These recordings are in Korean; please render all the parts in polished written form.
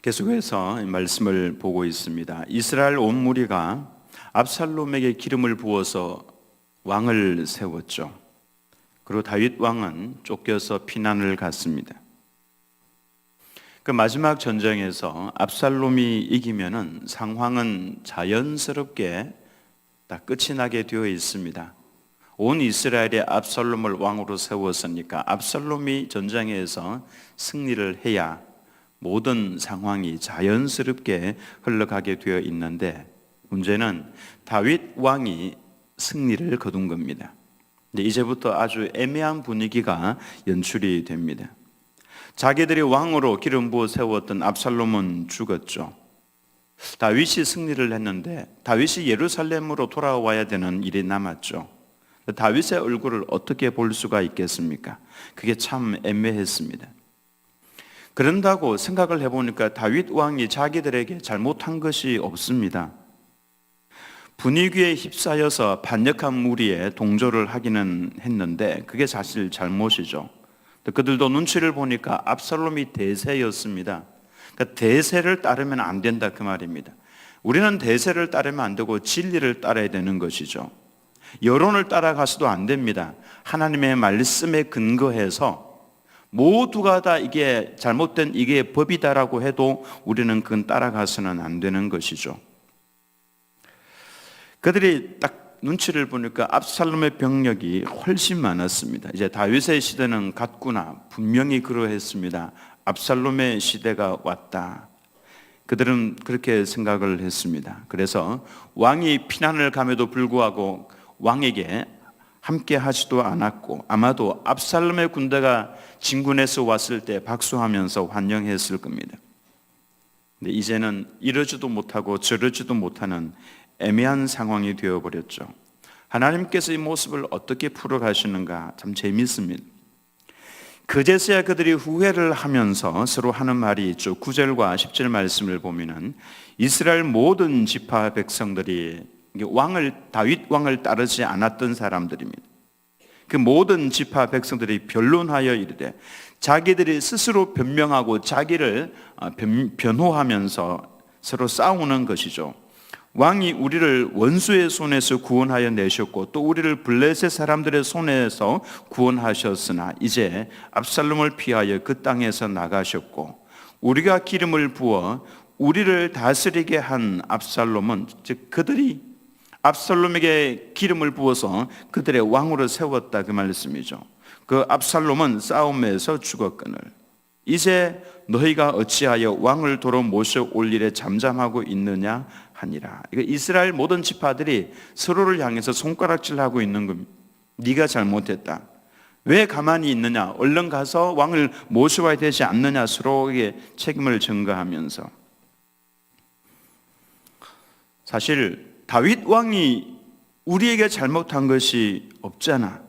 계속해서 말씀을 보고 있습니다. 이스라엘 온 무리가 압살롬에게 기름을 부어서 왕을 세웠죠. 그리고 다윗 왕은 쫓겨서 피난을 갔습니다. 그 마지막 전쟁에서 압살롬이 이기면은 상황은 자연스럽게 다 끝이 나게 되어 있습니다. 온 이스라엘에 압살롬을 왕으로 세웠으니까 압살롬이 전쟁에서 승리를 해야 모든 상황이 자연스럽게 흘러가게 되어 있는데, 문제는 다윗 왕이 승리를 거둔 겁니다. 이제부터 아주 애매한 분위기가 연출이 됩니다. 자기들이 왕으로 기름 부어 세웠던 압살롬은 죽었죠. 다윗이 승리를 했는데 다윗이 예루살렘으로 돌아와야 되는 일이 남았죠. 다윗의 얼굴을 어떻게 볼 수가 있겠습니까? 그게 참 애매했습니다. 그런다고 생각을 해보니까 다윗 왕이 자기들에게 잘못한 것이 없습니다. 분위기에 휩싸여서 반역한 무리에 동조를 하기는 했는데 그게 사실 잘못이죠. 그들도 눈치를 보니까 압살롬이 대세였습니다. 그러니까 대세를 따르면 안 된다 그 말입니다. 우리는 대세를 따르면 안 되고 진리를 따라야 되는 것이죠. 여론을 따라가서도 안 됩니다. 하나님의 말씀에 근거해서 모두가 다 이게 잘못된 이게 법이다라고 해도 우리는 그건 따라가서는 안 되는 것이죠. 그들이 딱 눈치를 보니까 압살롬의 병력이 훨씬 많았습니다. 이제 다윗의 시대는 갔구나, 분명히 그러했습니다. 압살롬의 시대가 왔다. 그들은 그렇게 생각을 했습니다. 그래서 왕이 피난을 감에도 불구하고 왕에게 함께 하지도 않았고, 아마도 압살롬의 군대가 진군해서 왔을 때 박수하면서 환영했을 겁니다. 근데 이제는 이러지도 못하고 저러지도 못하는 애매한 상황이 되어버렸죠. 하나님께서 이 모습을 어떻게 풀어가시는가 참 재밌습니다. 그제서야 그들이 후회를 하면서 서로 하는 말이 있죠. 9절과 10절 말씀을 보면은 이스라엘 모든 지파 백성들이 다윗 왕을 따르지 않았던 사람들입니다. 그 모든 지파 백성들이 변론하여 이르되, 자기들이 스스로 변명하고 자기를 변호하면서 서로 싸우는 것이죠. 왕이 우리를 원수의 손에서 구원하여 내셨고 또 우리를 블레셋 사람들의 손에서 구원하셨으나 이제 압살롬을 피하여 그 땅에서 나가셨고 우리가 기름을 부어 우리를 다스리게 한 압살롬은, 즉 그들이 압살롬에게 기름을 부어서 그들의 왕으로 세웠다 그 말씀이죠. 그 압살롬은 싸움에서 죽었거늘 이제 너희가 어찌하여 왕을 도로 모셔올 일에 잠잠하고 있느냐 하니라. 이스라엘 모든 지파들이 서로를 향해서 손가락질하고 있는 겁니다. 네가 잘못했다. 왜 가만히 있느냐? 얼른 가서 왕을 모셔와야 되지 않느냐? 서로에게 책임을 전가하면서. 사실 다윗 왕이 우리에게 잘못한 것이 없잖아.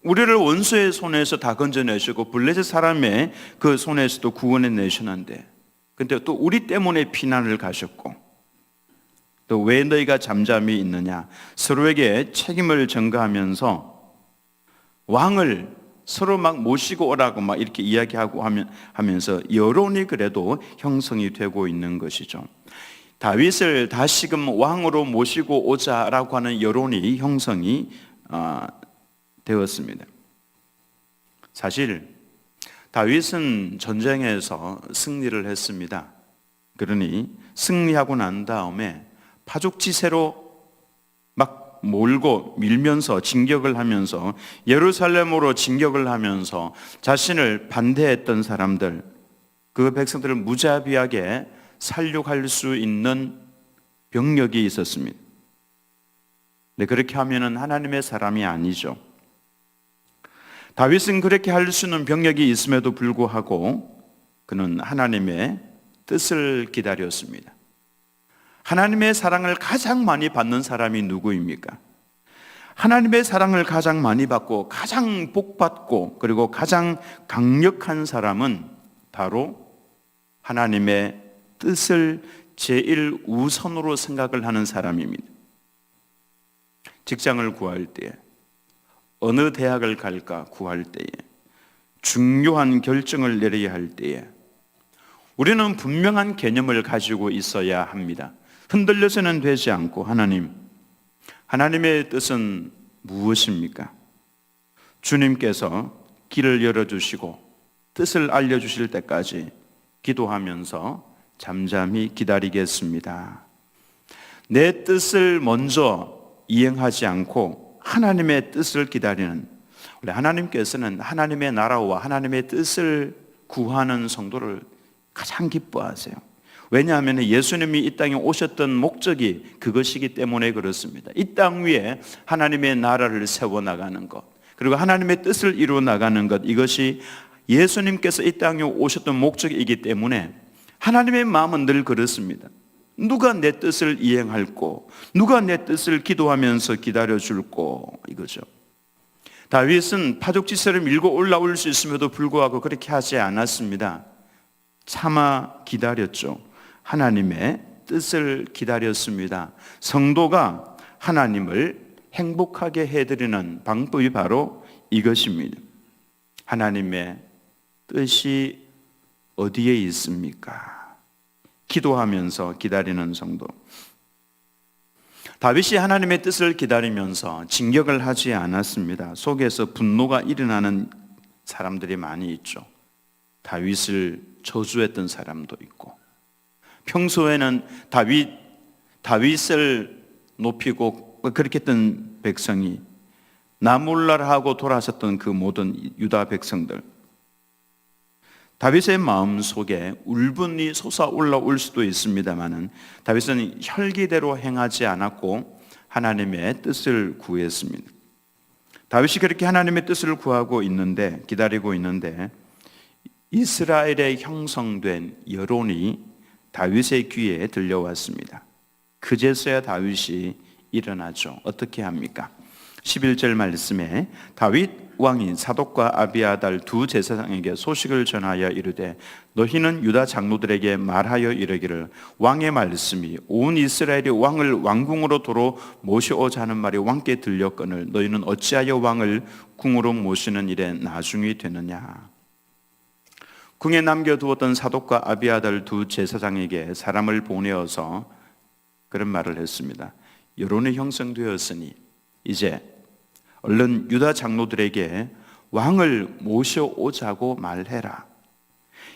우리를 원수의 손에서 다 건져내시고 블레셋 사람의 그 손에서도 구원해 내셨는데, 근데 또 우리 때문에 피난을 가셨고, 또 왜 너희가 잠잠히 있느냐? 서로에게 책임을 전가하면서 왕을 서로 막 모시고 오라고 막 이렇게 이야기하고 하면서 여론이 그래도 형성이 되고 있는 것이죠. 다윗을 다시금 왕으로 모시고 오자라고 하는 여론이 형성이 되었습니다. 사실 다윗은 전쟁에서 승리를 했습니다. 그러니 승리하고 난 다음에 파죽지세로 막 몰고 밀면서 진격을 하면서 예루살렘으로 진격을 하면서 자신을 반대했던 사람들, 그 백성들을 무자비하게 살육할 수 있는 병력이 있었습니다. 근데 그렇게 하면은 하나님의 사람이 아니죠. 다윗은 그렇게 할 수 있는 병력이 있음에도 불구하고 그는 하나님의 뜻을 기다렸습니다. 하나님의 사랑을 가장 많이 받는 사람이 누구입니까? 하나님의 사랑을 가장 많이 받고 가장 복받고 그리고 가장 강력한 사람은 바로 하나님의 뜻을 제일 우선으로 생각을 하는 사람입니다. 직장을 구할 때에, 어느 대학을 갈까 구할 때에, 중요한 결정을 내려야 할 때에, 우리는 분명한 개념을 가지고 있어야 합니다. 흔들려서는 되지 않고 하나님의 뜻은 무엇입니까? 주님께서 길을 열어주시고 뜻을 알려주실 때까지 기도하면서 잠잠히 기다리겠습니다. 내 뜻을 먼저 이행하지 않고 하나님의 뜻을 기다리는, 원래 하나님께서는 하나님의 나라와 하나님의 뜻을 구하는 성도를 가장 기뻐하세요. 왜냐하면 예수님이 이 땅에 오셨던 목적이 그것이기 때문에 그렇습니다. 이 땅 위에 하나님의 나라를 세워나가는 것, 그리고 하나님의 뜻을 이루어 나가는 것, 이것이 예수님께서 이 땅에 오셨던 목적이기 때문에 하나님의 마음은 늘 그렇습니다. 누가 내 뜻을 이행할꼬, 누가 내 뜻을 기도하면서 기다려줄꼬, 이거죠. 다윗은 파죽지세를 밀고 올라올 수 있음에도 불구하고 그렇게 하지 않았습니다. 참아 기다렸죠. 하나님의 뜻을 기다렸습니다. 성도가 하나님을 행복하게 해드리는 방법이 바로 이것입니다. 하나님의 뜻이 어디에 있습니까? 기도하면서 기다리는 성도. 다윗이 하나님의 뜻을 기다리면서 진격을 하지 않았습니다. 속에서 분노가 일어나는 사람들이 많이 있죠. 다윗을 저주했던 사람도 있고, 평소에는 다윗을 높이고 그렇게 했던 백성이 나몰라라 하고 돌아섰던 그 모든 유다 백성들, 다윗의 마음 속에 울분이 솟아올라올 수도 있습니다만은 다윗은 혈기대로 행하지 않았고 하나님의 뜻을 구했습니다. 다윗이 그렇게 하나님의 뜻을 구하고 있는데, 기다리고 있는데, 이스라엘에 형성된 여론이 다윗의 귀에 들려왔습니다. 그제서야 다윗이 일어나죠. 어떻게 합니까? 11절 말씀에 다윗 왕이 사독과 아비아달 두 제사장에게 소식을 전하여 이르되 너희는 유다 장로들에게 말하여 이르기를 왕의 말씀이 온 이스라엘이 왕을 왕궁으로 도로 모셔오자 하는 말이 왕께 들렸거늘 너희는 어찌하여 왕을 궁으로 모시는 일에 나중이 되느냐. 궁에 남겨두었던 사독과 아비아달 두 제사장에게 사람을 보내어서 그런 말을 했습니다. 여론이 형성되었으니 이제 얼른 유다 장로들에게 왕을 모셔오자고 말해라.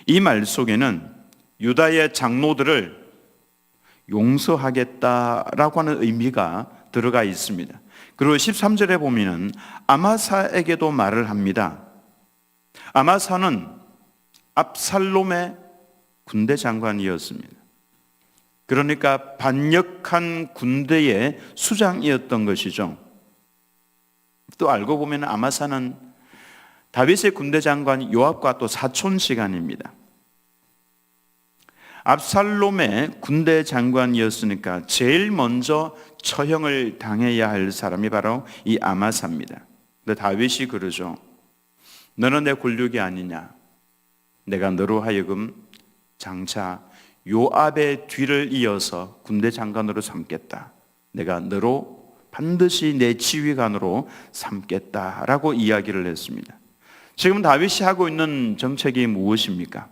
이 말 속에는 유다의 장로들을 용서하겠다라고 하는 의미가 들어가 있습니다. 그리고 13절에 보면 아마사에게도 말을 합니다. 아마사는 압살롬의 군대 장관이었습니다. 그러니까 반역한 군대의 수장이었던 것이죠. 또 알고 보면 아마사는 다윗의 군대 장관 요압과 또 사촌시간입니다. 압살롬의 군대 장관이었으니까 제일 먼저 처형을 당해야 할 사람이 바로 이 아마사입니다. 근데 다윗이 그러죠. 너는 내 권력이 아니냐. 내가 너로 하여금 장차 요압의 뒤를 이어서 군대 장관으로 삼겠다. 내가 너로 반드시 내 지휘관으로 삼겠다라고 이야기를 했습니다. 지금 다윗이 하고 있는 정책이 무엇입니까?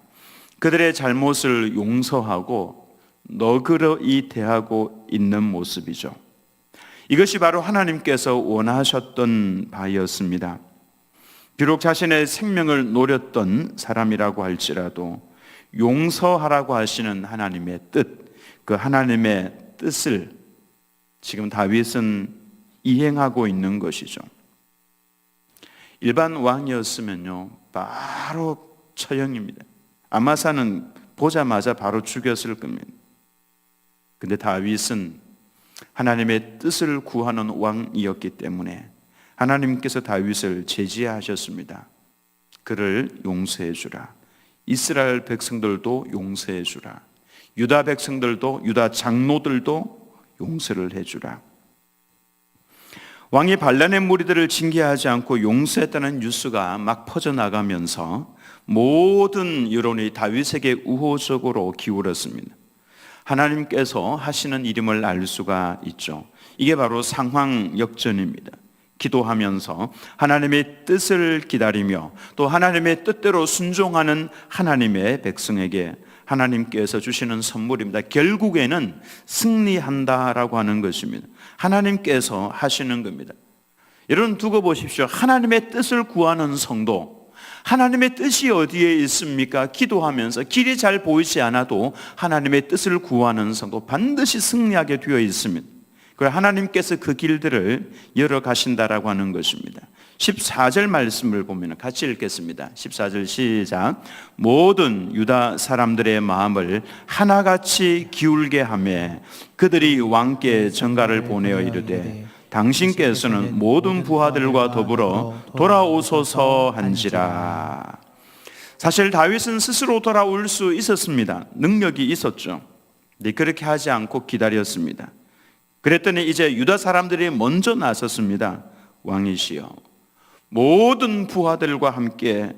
그들의 잘못을 용서하고 너그러이 대하고 있는 모습이죠. 이것이 바로 하나님께서 원하셨던 바였습니다. 비록 자신의 생명을 노렸던 사람이라고 할지라도 용서하라고 하시는 하나님의 뜻, 그 하나님의 뜻을 지금 다윗은 이행하고 있는 것이죠. 일반 왕이었으면요 바로 처형입니다. 아마사는 보자마자 바로 죽였을 겁니다. 근데 다윗은 하나님의 뜻을 구하는 왕이었기 때문에 하나님께서 다윗을 제지하셨습니다. 그를 용서해 주라. 이스라엘 백성들도 용서해 주라. 유다 백성들도, 유다 장로들도 용서를 해주라. 왕이 반란의 무리들을 징계하지 않고 용서했다는 뉴스가 막 퍼져나가면서 모든 여론이 다윗에게 우호적으로 기울었습니다. 하나님께서 하시는 일임을 알 수가 있죠. 이게 바로 상황 역전입니다. 기도하면서 하나님의 뜻을 기다리며 또 하나님의 뜻대로 순종하는 하나님의 백성에게 하나님께서 주시는 선물입니다. 결국에는 승리한다라고 하는 것입니다. 하나님께서 하시는 겁니다. 여러분 두고 보십시오. 하나님의 뜻을 구하는 성도, 하나님의 뜻이 어디에 있습니까? 기도하면서 길이 잘 보이지 않아도 하나님의 뜻을 구하는 성도 반드시 승리하게 되어 있습니다. 그리고 하나님께서 그 길들을 열어 가신다라고 하는 것입니다. 14절 말씀을 보면 같이 읽겠습니다. 14절 시작. 모든 유다 사람들의 마음을 하나같이 기울게 하며 그들이 왕께 전가를 보내어 이르되 당신께서는 모든 부하들과 더불어 돌아오소서 한지라. 사실 다윗은 스스로 돌아올 수 있었습니다. 능력이 있었죠. 근데 그렇게 하지 않고 기다렸습니다. 그랬더니 이제 유다 사람들이 먼저 나섰습니다. 왕이시여, 모든 부하들과 함께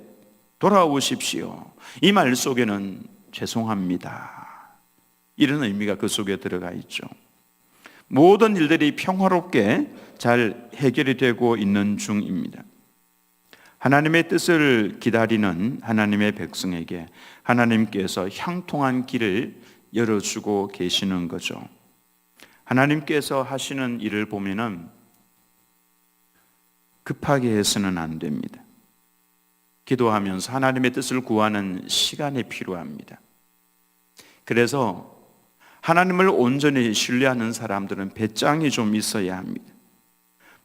돌아오십시오. 이 말 속에는 죄송합니다, 이런 의미가 그 속에 들어가 있죠. 모든 일들이 평화롭게 잘 해결이 되고 있는 중입니다. 하나님의 뜻을 기다리는 하나님의 백성에게 하나님께서 형통한 길을 열어주고 계시는 거죠. 하나님께서 하시는 일을 보면은 급하게 해서는 안 됩니다. 기도하면서 하나님의 뜻을 구하는 시간이 필요합니다. 그래서 하나님을 온전히 신뢰하는 사람들은 배짱이 좀 있어야 합니다.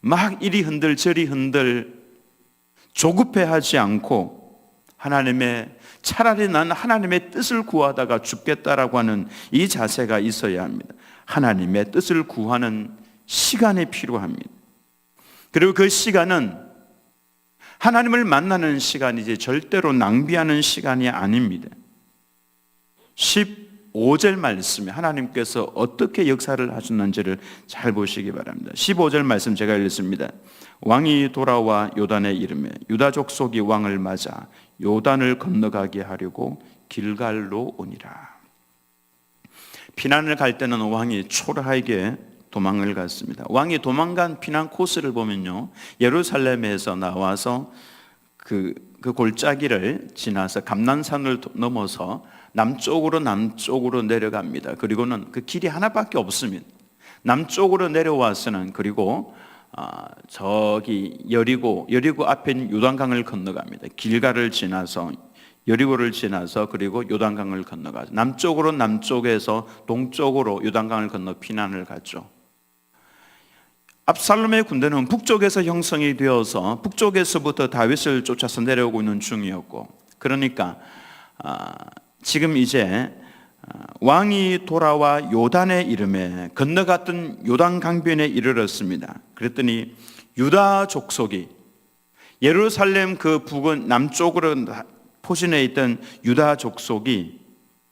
막 이리 흔들 저리 흔들 조급해하지 않고 차라리 난 하나님의 뜻을 구하다가 죽겠다라고 하는 이 자세가 있어야 합니다. 하나님의 뜻을 구하는 시간이 필요합니다. 그리고 그 시간은 하나님을 만나는 시간이지 절대로 낭비하는 시간이 아닙니다. 15절 말씀에 하나님께서 어떻게 역사를 하셨는지를 잘 보시기 바랍니다. 15절 말씀 제가 읽습니다. 왕이 돌아와 요단에 이르매 유다 족속이 왕을 맞아 요단을 건너가게 하려고 길갈로 오니라. 피난을 갈 때는 왕이 초라하게 도망을 갔습니다. 왕이 도망간 피난 코스를 보면요, 예루살렘에서 나와서 그 골짜기를 지나서 감난산을 넘어서 남쪽으로 내려갑니다. 그리고는 그 길이 하나밖에 없습니다. 남쪽으로 내려와서는 그리고 저기 여리고 앞에 있는 요단강을 건너갑니다. 길가를 지나서 여리고를 지나서 그리고 요단강을 건너가죠. 남쪽에서 동쪽으로 요단강을 건너 피난을 갔죠. 압살롬의 군대는 북쪽에서 형성이 되어서 북쪽에서부터 다윗을 쫓아서 내려오고 있는 중이었고, 그러니까 지금 이제 왕이 돌아와 요단에 이르매 건너갔던 요단 강변에 이르렀습니다. 그랬더니 유다 족속이 예루살렘 그 북은 남쪽으로 포진해 있던 유다 족속이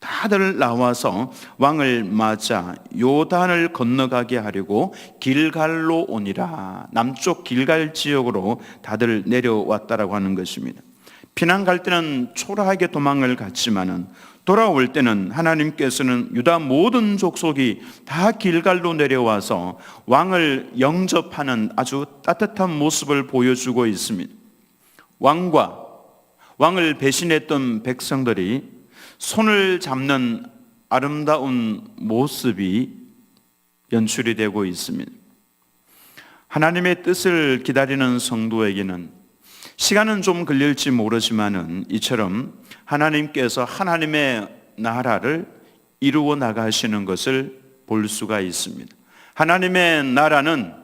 다들 나와서 왕을 맞아 요단을 건너가게 하려고 길갈로 오니라. 남쪽 길갈 지역으로 다들 내려왔다라고 하는 것입니다. 피난 갈 때는 초라하게 도망을 갔지만은 돌아올 때는 하나님께서는 유다 모든 족속이 다 길갈로 내려와서 왕을 영접하는 아주 따뜻한 모습을 보여주고 있습니다. 왕을 배신했던 백성들이 손을 잡는 아름다운 모습이 연출이 되고 있습니다. 하나님의 뜻을 기다리는 성도에게는 시간은 좀 걸릴지 모르지만은 이처럼 하나님께서 하나님의 나라를 이루어 나가시는 것을 볼 수가 있습니다. 하나님의 나라는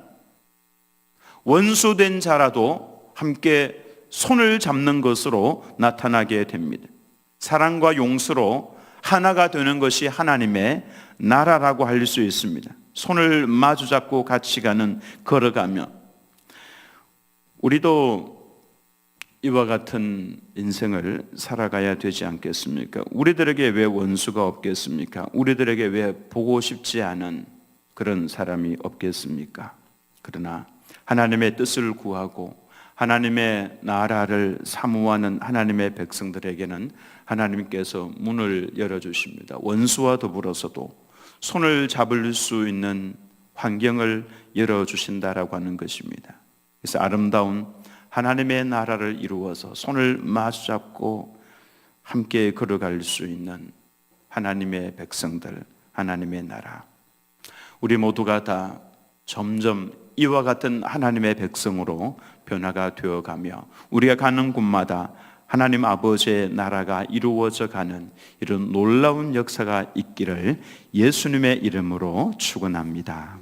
원수된 자라도 함께 손을 잡는 것으로 나타나게 됩니다. 사랑과 용서로 하나가 되는 것이 하나님의 나라라고 할 수 있습니다. 손을 마주 잡고 같이 걸어가며 우리도 이와 같은 인생을 살아가야 되지 않겠습니까? 우리들에게 왜 원수가 없겠습니까? 우리들에게 왜 보고 싶지 않은 그런 사람이 없겠습니까? 그러나 하나님의 뜻을 구하고 하나님의 나라를 사모하는 하나님의 백성들에게는 하나님께서 문을 열어주십니다. 원수와 더불어서도 손을 잡을 수 있는 환경을 열어주신다라고 하는 것입니다. 그래서 아름다운 하나님의 나라를 이루어서 손을 마주잡고 함께 걸어갈 수 있는 하나님의 백성들, 하나님의 나라. 우리 모두가 다 점점 이와 같은 하나님의 백성으로 변화가 되어가며 우리가 가는 곳마다 하나님 아버지의 나라가 이루어져 가는 이런 놀라운 역사가 있기를 예수님의 이름으로 축원합니다.